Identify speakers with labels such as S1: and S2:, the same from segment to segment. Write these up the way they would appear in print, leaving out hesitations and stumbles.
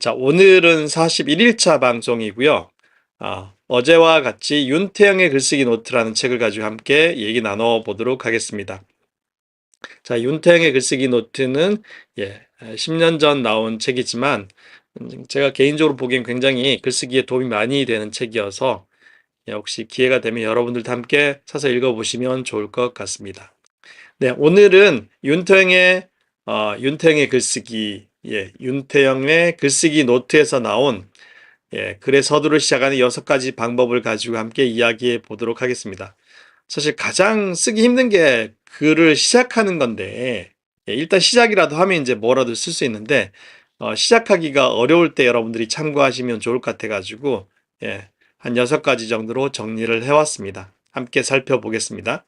S1: 자, 오늘은 41일차 방송이고요. 어제와 같이 윤태영의 글쓰기 노트라는 책을 가지고 함께 얘기 나눠보도록 하겠습니다. 자, 윤태영의 글쓰기 노트는 10년 전 나온 책이지만 제가 개인적으로 보기엔 굉장히 글쓰기에 도움이 많이 되는 책이어서 혹시 기회가 되면 여러분들도 함께 사서 읽어보시면 좋을 것 같습니다. 네, 오늘은 윤태영의 글쓰기, 윤태영의 글쓰기 노트에서 나온 글의 서두를 시작하는 6가지 방법을 가지고 함께 이야기해 보도록 하겠습니다. 사실 가장 쓰기 힘든 게 글을 시작하는 건데, 일단 시작이라도 하면 이제 뭐라도 쓸 수 있는데, 시작하기가 어려울 때 여러분들이 참고하시면 좋을 것 같아가지고, 한 6가지 정도로 정리를 해왔습니다. 함께 살펴보겠습니다.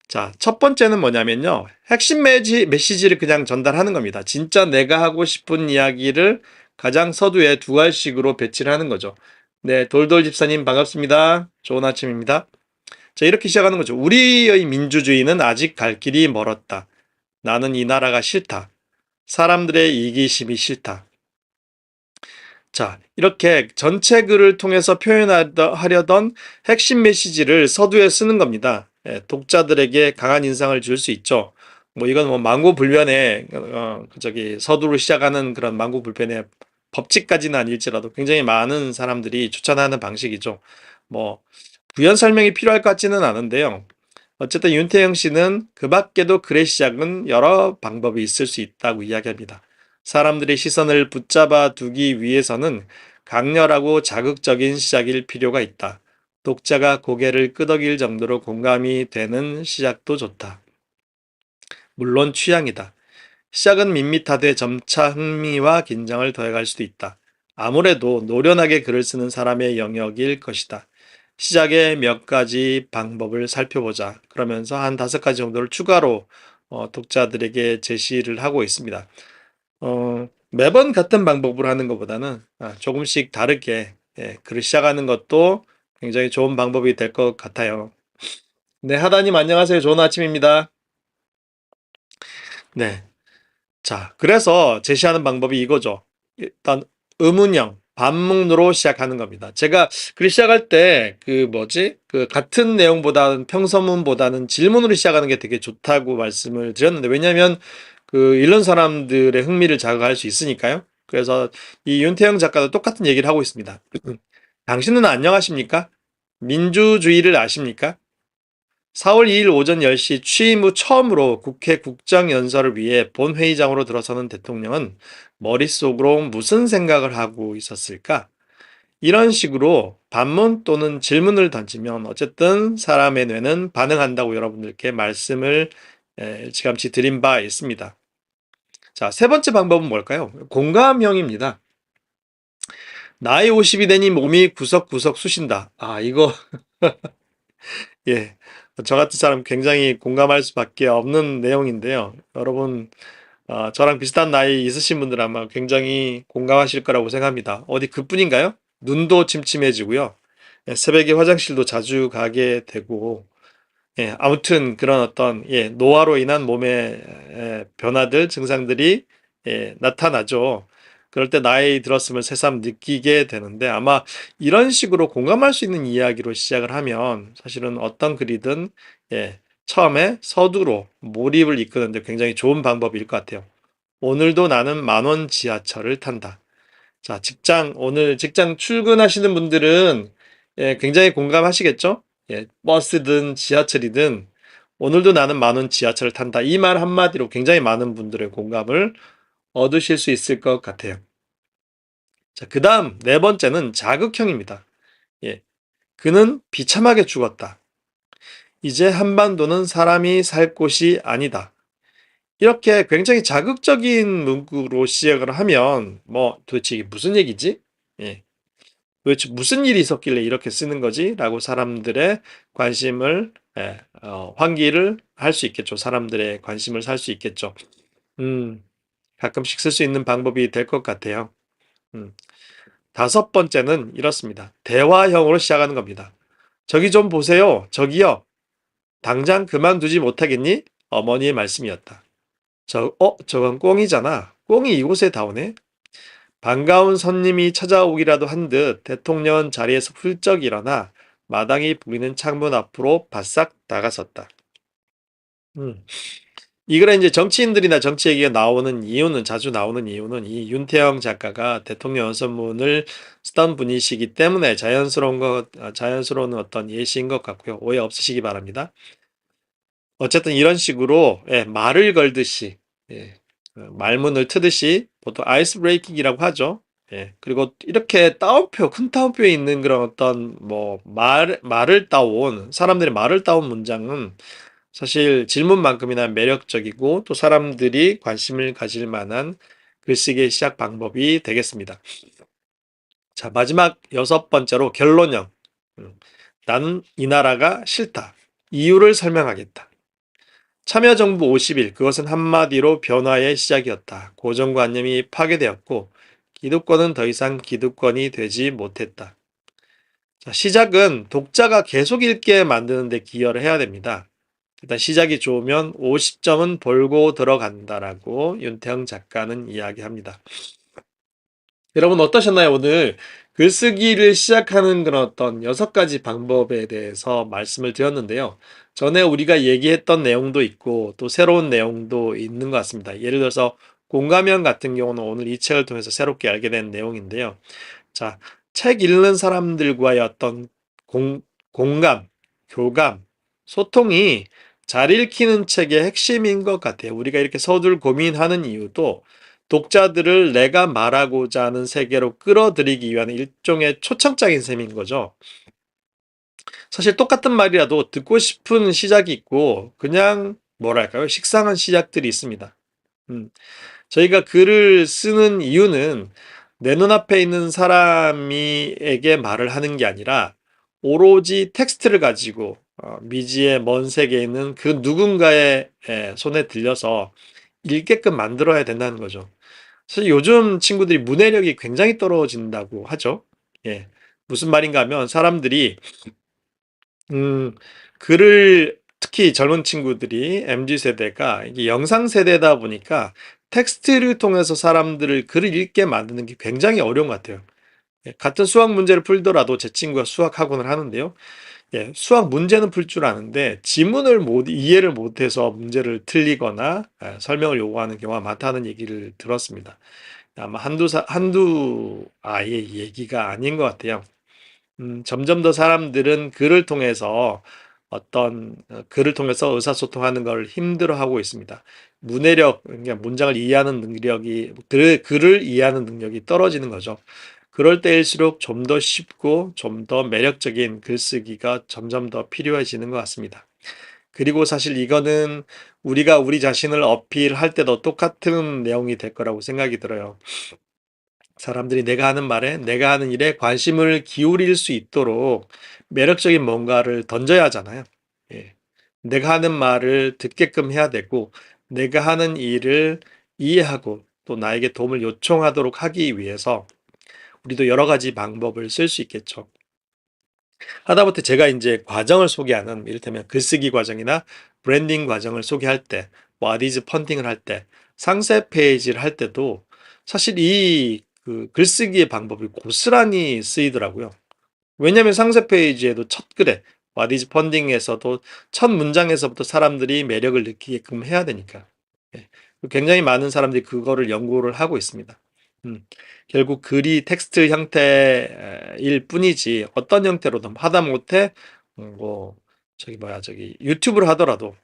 S1: 자, 첫 번째는 뭐냐면요. 핵심 메시지를 그냥 전달하는 겁니다. 진짜 내가 하고 싶은 이야기를 가장 서두에 2알씩으로 배치를 하는 거죠. 네, 돌돌 집사님 반갑습니다. 좋은 아침입니다. 자, 이렇게 시작하는 거죠. 우리의 민주주의는 아직 갈 길이 멀었다. 나는 이 나라가 싫다. 사람들의 이기심이 싫다. 자, 이렇게 전체 글을 통해서 표현하려던 핵심 메시지를 서두에 쓰는 겁니다. 독자들에게 강한 인상을 줄 수 있죠. 이건 만고불변의 서두로 시작하는 그런 만고불변의 법칙까지는 아닐지라도 굉장히 많은 사람들이 추천하는 방식이죠. 부연 설명이 필요할 것 같지는 않은데요. 어쨌든 윤태영 씨는 그 밖에도 글의 시작은 여러 방법이 있을 수 있다고 이야기합니다. 사람들의 시선을 붙잡아 두기 위해서는 강렬하고 자극적인 시작일 필요가 있다. 독자가 고개를 끄덕일 정도로 공감이 되는 시작도 좋다. 물론 취향이다. 시작은 밋밋하되 점차 흥미와 긴장을 더해갈 수도 있다. 아무래도 노련하게 글을 쓰는 사람의 영역일 것이다. 시작의 몇 가지 방법을 살펴보자. 그러면서 한 5가지 정도를 추가로 독자들에게 제시를 하고 있습니다. 매번 같은 방법으로 하는 것보다는 조금씩 다르게 글을 시작하는 것도 굉장히 좋은 방법이 될 것 같아요. 네, 하다님 안녕하세요. 좋은 아침입니다. 네. 자, 그래서 제시하는 방법이 이거죠. 일단 의문형, 반문으로 시작하는 겁니다. 제가 글 시작할 때 같은 내용보다는 평서문보다는 질문으로 시작하는 게 되게 좋다고 말씀을 드렸는데, 왜냐하면 읽는 사람들의 흥미를 자극할 수 있으니까요. 그래서 이 윤태영 작가도 똑같은 얘기를 하고 있습니다. 당신은 안녕하십니까? 민주주의를 아십니까? 4월 2일 오전 10시 취임 후 처음으로 국회 국정연설을 위해 본회의장으로 들어서는 대통령은 머릿속으로 무슨 생각을 하고 있었을까? 이런 식으로 반문 또는 질문을 던지면 어쨌든 사람의 뇌는 반응한다고 여러분들께 말씀을 일찌감치 드린 바 있습니다. 자, 3번째 방법은 뭘까요? 공감형입니다. 나이 50이 되니 몸이 구석구석 쑤신다. 이거 예, 저 같은 사람 굉장히 공감할 수밖에 없는 내용인데요. 여러분, 저랑 비슷한 나이 있으신 분들 아마 굉장히 공감하실 거라고 생각합니다. 어디 그뿐인가요? 눈도 침침해지고요. 새벽에 화장실도 자주 가게 되고, 아무튼 그런 어떤 노화로 인한 몸의 변화들, 증상들이 나타나죠. 그럴 때 나이 들었음을 새삼 느끼게 되는데 아마 이런 식으로 공감할 수 있는 이야기로 시작을 하면 사실은 어떤 글이든 처음에 서두로 몰입을 이끄는데 굉장히 좋은 방법일 것 같아요. 오늘도 나는 만원 지하철을 탄다. 자, 오늘 직장 출근하시는 분들은 굉장히 공감하시겠죠? 버스든 지하철이든 오늘도 나는 만원 지하철을 탄다. 이 말 한마디로 굉장히 많은 분들의 공감을 얻으실 수 있을 것 같아요. 자, 그 다음 4번째는 자극형입니다. 그는 비참하게 죽었다. 이제 한반도는 사람이 살 곳이 아니다. 이렇게 굉장히 자극적인 문구로 시작을 하면 도대체 이게 무슨 얘기지? 도대체 무슨 일이 있었길래 이렇게 쓰는 거지? 라고 사람들의 관심을 환기를 할 수 있겠죠. 사람들의 관심을 살 수 있겠죠. 가끔씩 쓸 수 있는 방법이 될 것 같아요. 5번째는 이렇습니다. 대화형으로 시작하는 겁니다. 저기 좀 보세요. 저기요. 당장 그만두지 못하겠니? 어머니의 말씀이었다. 저건 꽁이잖아. 꽁이 이곳에 다 오네. 반가운 손님이 찾아오기라도 한 듯 대통령은 자리에서 훌쩍 일어나 마당이 보이는 창문 앞으로 바싹 다가섰다. 음. 이거는 이제 정치인들이나 정치 얘기가 나오는 이유는, 자주 나오는 이유는 이 윤태영 작가가 대통령 연설문을 쓰던 분이시기 때문에 자연스러운 어떤 예시인 것 같고요. 오해 없으시기 바랍니다. 어쨌든 이런 식으로, 예, 말을 걸듯이, 예, 말문을 트듯이 보통 아이스 브레이킹이라고 하죠. 예, 그리고 이렇게 큰 따옴표에 있는 그런 어떤 말을 따온, 사람들의 말을 따온 문장은 사실 질문만큼이나 매력적이고 또 사람들이 관심을 가질 만한 글쓰기의 시작 방법이 되겠습니다. 자, 마지막 6번째로 결론형. 음, 나는 이 나라가 싫다. 이유를 설명하겠다. 참여정부 50일, 그것은 한마디로 변화의 시작이었다. 고정관념이 파괴되었고 기득권은 더 이상 기득권이 되지 못했다. 자, 시작은 독자가 계속 읽게 만드는 데 기여를 해야 됩니다. 일단 시작이 좋으면 50점은 벌고 들어간다라고 윤태영 작가는 이야기합니다. 여러분 어떠셨나요? 오늘 글쓰기를 시작하는 그런 어떤 6가지 방법에 대해서 말씀을 드렸는데요. 전에 우리가 얘기했던 내용도 있고 또 새로운 내용도 있는 것 같습니다. 예를 들어서 공감형 같은 경우는 오늘 이 책을 통해서 새롭게 알게 된 내용인데요. 자, 책 읽는 사람들과의 어떤 공감, 교감, 소통이 잘 읽히는 책의 핵심인 것 같아요. 우리가 이렇게 서둘 고민하는 이유도 독자들을 내가 말하고자 하는 세계로 끌어들이기 위한 일종의 초청장인 셈인 거죠. 사실 똑같은 말이라도 듣고 싶은 시작이 있고 그냥 뭐랄까요? 식상한 시작들이 있습니다. 음. 저희가 글을 쓰는 이유는 내 눈앞에 있는 사람에게 말을 하는 게 아니라 오로지 텍스트를 가지고 미지의 먼 세계에 있는 그 누군가의 손에 들려서 읽게끔 만들어야 된다는 거죠. 사실 요즘 친구들이 문해력이 굉장히 떨어진다고 하죠. 예. 무슨 말인가 하면 사람들이 음, 글을 특히 젊은 친구들이 MZ 세대가 이게 영상 세대다 보니까 텍스트를 통해서 사람들을 글을 읽게 만드는 게 굉장히 어려운 것 같아요. 예, 같은 수학 문제를 풀더라도 제 친구가 수학 학원을 하는데요. 예, 수학 문제는 풀 줄 아는데 지문을 이해를 못해서 문제를 틀리거나 설명을 요구하는 경우가 많다는 얘기를 들었습니다. 아마 한두 아이의 얘기가 아닌 것 같아요. 점점 더 사람들은 글을 통해서 의사소통하는 걸 힘들어하고 있습니다. 문해력, 그러니까 문장을 이해하는 능력이, 글을 이해하는 능력이 떨어지는 거죠. 그럴 때일수록 좀 더 쉽고 좀 더 매력적인 글쓰기가 점점 더 필요해지는 것 같습니다. 그리고 사실 이거는 우리가 우리 자신을 어필할 때도 똑같은 내용이 될 거라고 생각이 들어요. 사람들이 내가 하는 말에, 내가 하는 일에 관심을 기울일 수 있도록 매력적인 뭔가를 던져야 하잖아요. 예. 내가 하는 말을 듣게끔 해야 되고, 내가 하는 일을 이해하고 또 나에게 도움을 요청하도록 하기 위해서 우리도 여러 가지 방법을 쓸 수 있겠죠. 하다못해 제가 이제 과정을 소개하는 이를테면 글쓰기 과정이나 브랜딩 과정을 소개할 때, 뭐 아디즈 펀딩을 할 때, 상세 페이지를 할 때도 사실 이 글쓰기의 방법이 고스란히 쓰이더라고요. 왜냐하면 상세 페이지에도 첫 글에 와디즈 펀딩에서도 첫 문장에서부터 사람들이 매력을 느끼게끔 해야 되니까. 예. 굉장히 많은 사람들이 그거를 연구를 하고 있습니다. 음, 결국 글이 텍스트 형태일 뿐이지 어떤 형태로든 하다못해 저기 유튜브를 하더라도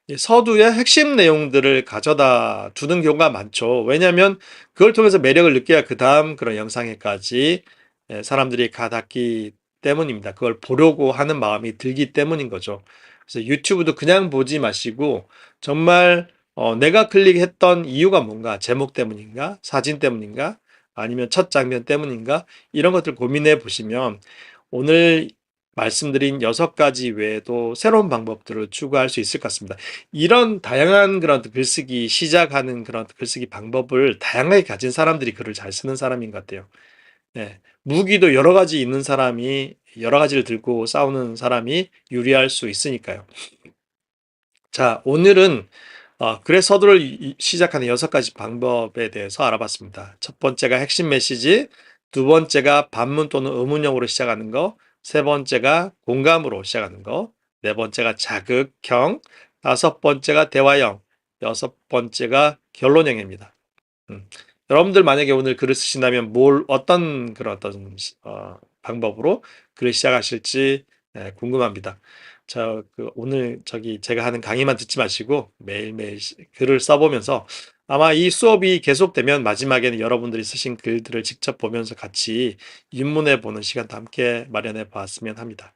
S1: 이 서두의 핵심 내용들을 가져다 두는 경우가 많죠. 왜냐하면 그걸 통해서 매력을 느껴야 그 다음 그런 영상에까지 사람들이 가닿기 때문입니다. 그걸 보려고 하는 마음이 들기 때문인 거죠. 그래서 유튜브도 그냥 보지 마시고 정말 내가 클릭했던 이유가 뭔가, 제목 때문인가, 사진 때문인가, 아니면 첫 장면 때문인가, 이런 것들 고민해 보시면 오늘 말씀드린 6가지 외에도 새로운 방법들을 추구할 수 있을 것 같습니다. 이런 다양한 그런 글쓰기, 시작하는 그런 글쓰기 방법을 다양하게 가진 사람들이 글을 잘 쓰는 사람인 것 같아요. 네. 무기도 여러 가지 있는 사람이, 여러 가지를 들고 싸우는 사람이 유리할 수 있으니까요. 자, 오늘은 글의 서두를 시작하는 6가지 방법에 대해서 알아봤습니다. 첫 번째가 핵심 메시지, 두 번째가 반문 또는 의문형으로 시작하는 거, 세 번째가 공감으로 시작하는 거, 네 번째가 자극형, 다섯 번째가 대화형, 여섯 번째가 결론형입니다. 음. 여러분들 만약에 오늘 글을 쓰신다면 어떤 그런 방법으로 글을 시작하실지 궁금합니다. 오늘 제가 하는 강의만 듣지 마시고 매일매일 글을 써보면서 아마 이 수업이 계속되면 마지막에는 여러분들이 쓰신 글들을 직접 보면서 같이 입문해 보는 시간도 함께 마련해 보았으면 합니다.